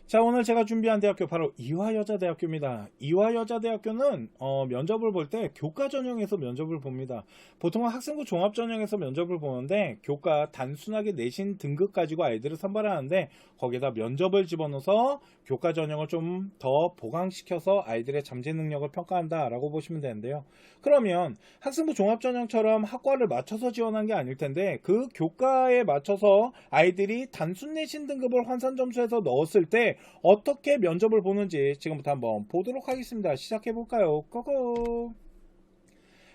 자, 오늘 제가 준비한 대학교 바로 이화여자대학교입니다. 이화여자대학교는 면접을 볼 때 교과 전형에서 면접을 봅니다. 보통은 학생부 종합 전형에서 면접을 보는데 교과 단순하게 내신 등급 가지고 아이들을 선발하는데 거기에다 면접을 집어넣어서 교과 전형을 좀 더 보강시켜서 아이들의 잠재 능력을 평가한다라고 보시면 되는데요. 그러면 학생부 종합 전형처럼 학과를 맞춰서 지원한 게 아닐 텐데 그 교과에 맞춰서 아이들이 단순 내신 등급을 환산 점수에서 넣었을 때 어떻게 면접을 보는지 지금부터 한번 보도록 하겠습니다. 시작해 볼까요? 고고!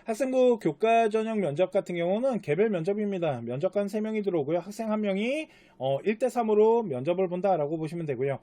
학생부 교과 전형 면접 같은 경우는 개별 면접입니다. 면접관 3명이 들어오고요. 학생 1명이 1대3으로 면접을 본다라고 보시면 되고요.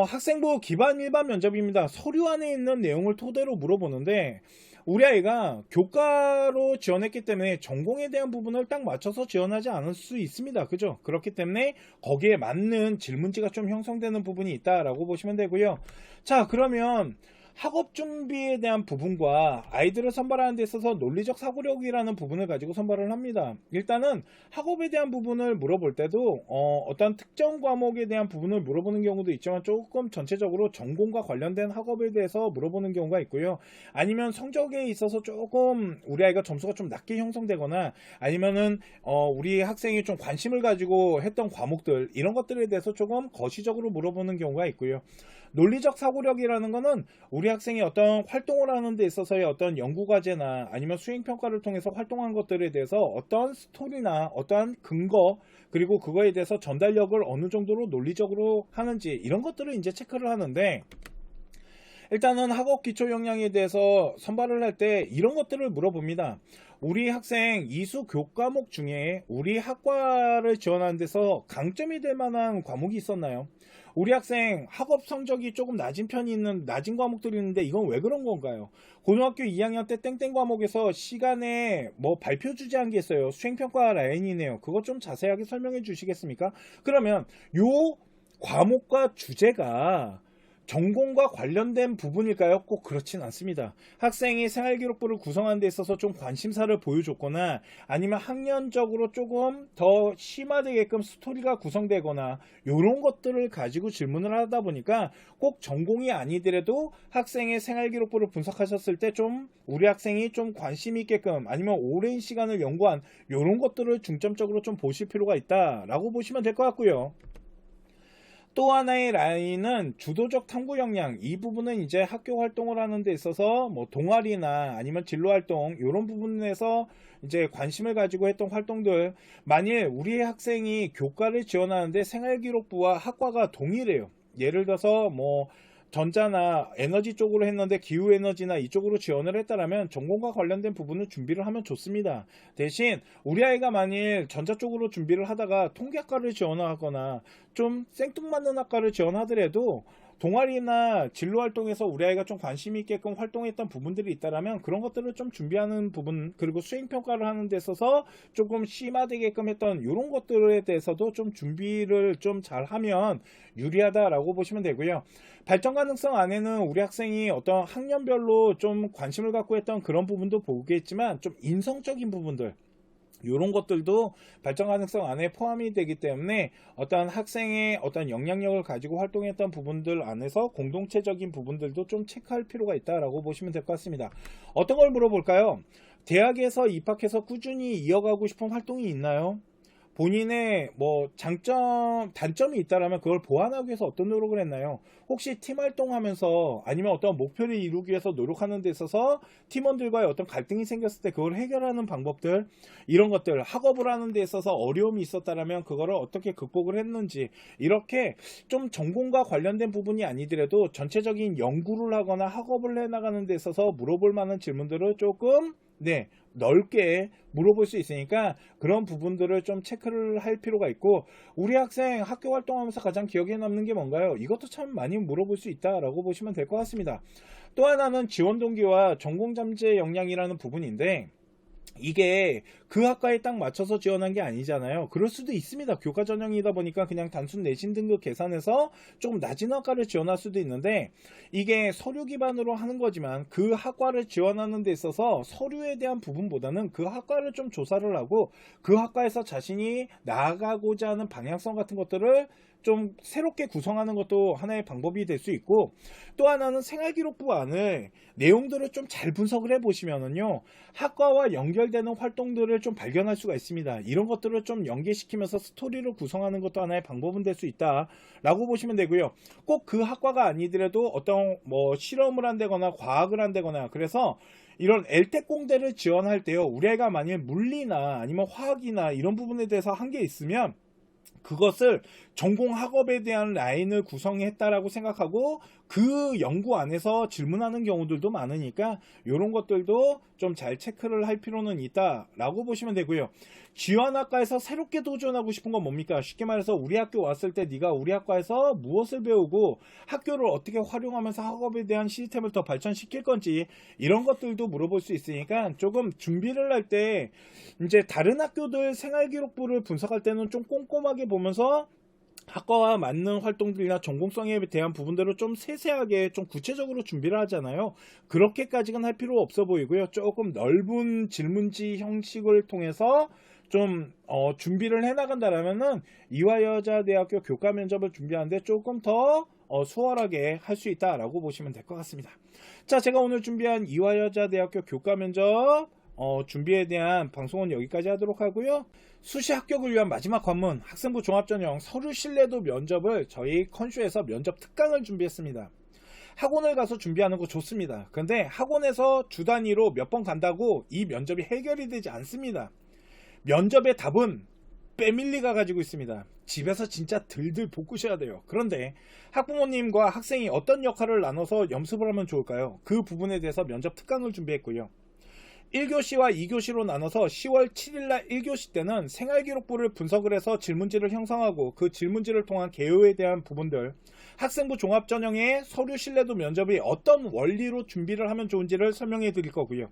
학생부 기반 일반 면접입니다. 서류 안에 있는 내용을 토대로 물어보는데 우리 아이가 교과로 지원했기 때문에 전공에 대한 부분을 딱 맞춰서 지원하지 않을 수 있습니다. 그죠? 그렇기 때문에 거기에 맞는 질문지가 좀 형성되는 부분이 있다라고 보시면 되고요. 자, 그러면 학업 준비에 대한 부분과 아이들을 선발하는 데 있어서 논리적 사고력이라는 부분을 가지고 선발을 합니다. 일단은 학업에 대한 부분을 물어볼 때도 어떤 특정 과목에 대한 부분을 물어보는 경우도 있지만 조금 전체적으로 전공과 관련된 학업에 대해서 물어보는 경우가 있고요. 아니면 성적에 있어서 조금 우리 아이가 점수가 좀 낮게 형성되거나 아니면은 우리 학생이 좀 관심을 가지고 했던 과목들 이런 것들에 대해서 조금 거시적으로 물어보는 경우가 있고요. 논리적 사고력이라는 거는 우리 학생이 어떤 활동을 하는 데 있어서의 어떤 연구과제나 아니면 수행평가를 통해서 활동한 것들에 대해서 어떤 스토리나 어떠한 근거 그리고 그거에 대해서 전달력을 어느 정도로 논리적으로 하는지 이런 것들을 이제 체크를 하는데 일단은 학업 기초 역량에 대해서 선발을 할 때 이런 것들을 물어봅니다. 우리 학생 이수 교과목 중에 우리 학과를 지원하는 데서 강점이 될 만한 과목이 있었나요? 우리 학생 학업 성적이 조금 낮은 편이 있는 낮은 과목들이 있는데 이건 왜 그런 건가요? 고등학교 2학년 때 땡땡 과목에서 시간에 뭐 발표 주제한 게 있어요. 수행평가 라인이네요. 그거 좀 자세하게 설명해 주시겠습니까? 그러면 요 과목과 주제가 전공과 관련된 부분일까요? 꼭 그렇진 않습니다. 학생이 생활기록부를 구성하는 데 있어서 좀 관심사를 보여줬거나 아니면 학년적으로 조금 더 심화되게끔 스토리가 구성되거나 이런 것들을 가지고 질문을 하다 보니까 꼭 전공이 아니더라도 학생의 생활기록부를 분석하셨을 때 좀 우리 학생이 좀 관심 있게끔 아니면 오랜 시간을 연구한 이런 것들을 중점적으로 좀 보실 필요가 있다라고 보시면 될 것 같고요. 또 하나의 라인은 주도적 탐구 역량. 이 부분은 이제 학교 활동을 하는 데 있어서 뭐 동아리나 아니면 진로 활동 이런 부분에서 이제 관심을 가지고 했던 활동들, 만일 우리 학생이 교과를 지원하는데 생활기록부와 학과가 동일해요. 예를 들어서 뭐 전자나 에너지 쪽으로 했는데 기후에너지나 이쪽으로 지원을 했다라면 전공과 관련된 부분을 준비를 하면 좋습니다. 대신 우리 아이가 만일 전자 쪽으로 준비를 하다가 통계학과를 지원하거나 좀 생뚱맞는 학과를 지원하더라도 동아리나 진로 활동에서 우리 아이가 좀 관심 있게끔 활동했던 부분들이 있다라면 그런 것들을 좀 준비하는 부분 그리고 수행평가를 하는 데 있어서 조금 심화되게끔 했던 이런 것들에 대해서도 좀 준비를 좀 잘하면 유리하다라고 보시면 되고요. 발전 가능성 안에는 우리 학생이 어떤 학년별로 좀 관심을 갖고 했던 그런 부분도 보겠지만 좀 인성적인 부분들 이런 것들도 발전 가능성 안에 포함이 되기 때문에 어떤 학생의 어떤 영향력을 가지고 활동했던 부분들 안에서 공동체적인 부분들도 좀 체크할 필요가 있다라고 보시면 될 것 같습니다. 어떤 걸 물어볼까요? 대학에서 입학해서 꾸준히 이어가고 싶은 활동이 있나요? 본인의 뭐 장점, 단점이 있다라면 그걸 보완하기 위해서 어떤 노력을 했나요? 혹시 팀 활동하면서 아니면 어떤 목표를 이루기 위해서 노력하는 데 있어서 팀원들과의 어떤 갈등이 생겼을 때 그걸 해결하는 방법들, 이런 것들, 학업을 하는 데 있어서 어려움이 있었다라면 그거를 어떻게 극복을 했는지, 이렇게 좀 전공과 관련된 부분이 아니더라도 전체적인 연구를 하거나 학업을 해나가는 데 있어서 물어볼 만한 질문들을 조금 넓게 물어볼 수 있으니까 그런 부분들을 좀 체크를 할 필요가 있고, 우리 학생 학교 활동하면서 가장 기억에 남는 게 뭔가요? 이것도 참 많이 물어볼 수 있다라고 보시면 될 것 같습니다. 또 하나는 지원 동기와 전공 잠재 역량이라는 부분인데 이게 그 학과에 딱 맞춰서 지원한 게 아니잖아요. 그럴 수도 있습니다. 교과 전형이다 보니까 그냥 단순 내신 등급 계산해서 조금 낮은 학과를 지원할 수도 있는데 이게 서류 기반으로 하는 거지만 그 학과를 지원하는 데 있어서 서류에 대한 부분보다는 그 학과를 좀 조사를 하고 그 학과에서 자신이 나아가고자 하는 방향성 같은 것들을 좀 새롭게 구성하는 것도 하나의 방법이 될 수 있고, 또 하나는 생활기록부 안을 내용들을 좀 잘 분석을 해 보시면은요, 학과와 연결되는 활동들을 좀 발견할 수가 있습니다. 이런 것들을 좀 연계시키면서 스토리를 구성하는 것도 하나의 방법은 될 수 있다라고 보시면 되고요. 꼭 그 학과가 아니더라도 어떤 뭐 실험을 한다거나 과학을 한다거나, 그래서 이런 엘텍 공대를 지원할 때요, 우리 애가 만일 물리나 아니면 화학이나 이런 부분에 대해서 한 게 있으면 그것을 전공 학업에 대한 라인을 구성했다라고 생각하고 그 연구 안에서 질문하는 경우들도 많으니까 이런 것들도 좀 잘 체크를 할 필요는 있다라고 보시면 되고요. 지원학과에서 새롭게 도전하고 싶은 건 뭡니까? 쉽게 말해서 우리 학교 왔을 때 네가 우리 학과에서 무엇을 배우고 학교를 어떻게 활용하면서 학업에 대한 시스템을 더 발전시킬 건지, 이런 것들도 물어볼 수 있으니까 조금 준비를 할 때 이제 다른 학교들 생활기록부를 분석할 때는 좀 꼼꼼하게 보면서 학과와 맞는 활동들이나 전공성에 대한 부분들을 좀 세세하게 좀 구체적으로 준비를 하잖아요. 그렇게까지는 할 필요 없어 보이고요. 조금 넓은 질문지 형식을 통해서 좀 준비를 해 나간다라면은 이화여자대학교 교과 면접을 준비하는데 조금 더 수월하게 할 수 있다라고 보시면 될 것 같습니다. 자, 제가 오늘 준비한 이화여자대학교 교과 면접 준비에 대한 방송은 여기까지 하도록 하고요. 수시 합격을 위한 마지막 관문, 학생부 종합전형 서류 신뢰도 면접을 저희 컨슈에서 면접 특강을 준비했습니다. 학원을 가서 준비하는 거 좋습니다. 근데 학원에서 주 단위로 몇 번 간다고 이 면접이 해결이 되지 않습니다. 면접의 답은 패밀리가 가지고 있습니다. 집에서 진짜 들들 볶으셔야 돼요. 그런데 학부모님과 학생이 어떤 역할을 나눠서 연습을 하면 좋을까요? 그 부분에 대해서 면접 특강을 준비했고요. 1교시와 2교시로 나눠서 10월 7일날 1교시 때는 생활기록부를 분석을 해서 질문지를 형성하고 그 질문지를 통한 개요에 대한 부분들, 학생부 종합전형의 서류 신뢰도 면접이 어떤 원리로 준비를 하면 좋은지를 설명해 드릴 거고요.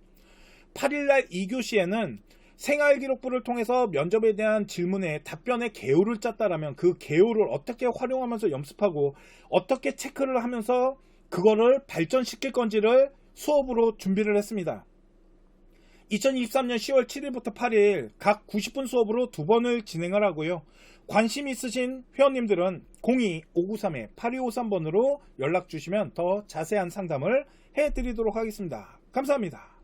8일날 2교시에는 생활기록부를 통해서 면접에 대한 질문에 답변의 개요를 짰다라면 그 개요를 어떻게 활용하면서 연습하고 어떻게 체크를 하면서 그거를 발전시킬 건지를 수업으로 준비를 했습니다. 2023년 10월 7일부터 8일 각 90분 수업으로 2번을 진행을 하고요. 관심 있으신 회원님들은 02-593-8253번으로 연락 주시면 더 자세한 상담을 해드리도록 하겠습니다. 감사합니다.